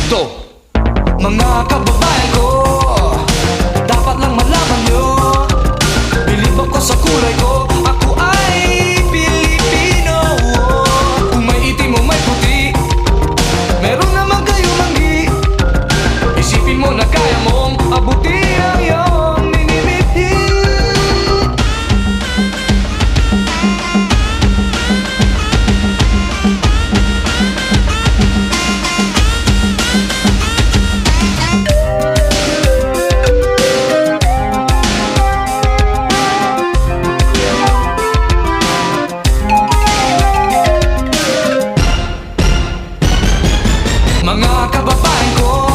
Do, mga kababayan ko, dapat lang malaman nyo, bilib ako sa kulay ko, ako ay Pilipino. Kung may itim o may puti, meron naman kayo manggi. Isipin mo na kaya mong abuti ang iyong minimiti. Mga kababayan ko,